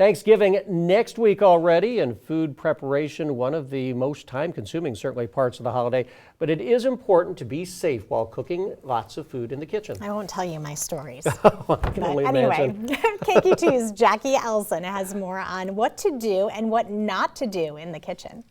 Thanksgiving next week already, and food preparation, one of the most time-consuming, certainly, parts of the holiday. But it is important to be safe while cooking lots of food in the kitchen. I won't tell you my stories. I can only imagine. KQ2's Jackie Elson has more on what to do and what not to do in the kitchen.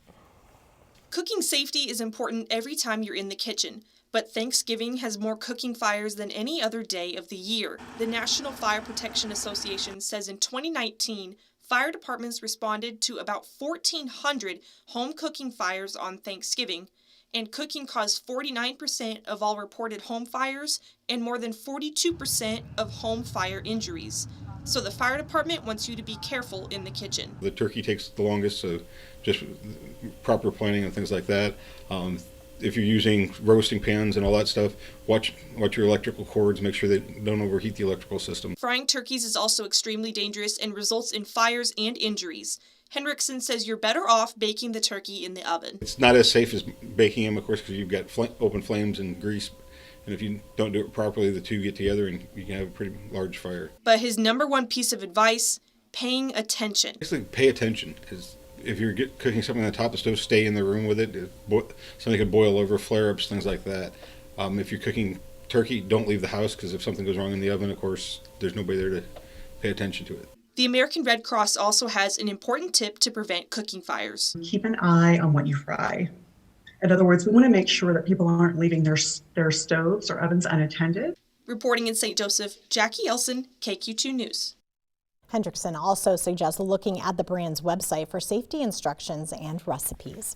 Cooking safety is important every time you're in the kitchen. But Thanksgiving has more cooking fires than any other day of the year. The National Fire Protection Association says in 2019, fire departments responded to about 1,400 home cooking fires on Thanksgiving, and cooking caused 49% of all reported home fires and more than 42% of home fire injuries. So the fire department wants you to be careful in the kitchen. The turkey takes the longest, so just proper planning and things like that. If you're using roasting pans and all that stuff, watch your electrical cords, make sure they don't overheat the electrical system. Frying turkeys is also extremely dangerous and results in fires and injuries. Hendrickson says you're better off baking the turkey in the oven. It's not as safe as baking them, of course, because you've got open flames and grease. And if you don't do it properly, the two get together and you can have a pretty large fire. But his number one piece of advice, paying attention. Basically, pay attention, because if you're cooking something on the top of the stove, stay in the room with it. Something could boil over, flare-ups, things like that. If you're cooking turkey, don't leave the house, because if something goes wrong in the oven, of course, there's nobody there to pay attention to it. The American Red Cross also has an important tip to prevent cooking fires. Keep an eye on what you fry. In other words, we want to make sure that people aren't leaving their stoves or ovens unattended. Reporting in St. Joseph, Jackie Elson, KQ2 News. Hendrickson also suggests looking at the brand's website for safety instructions and recipes.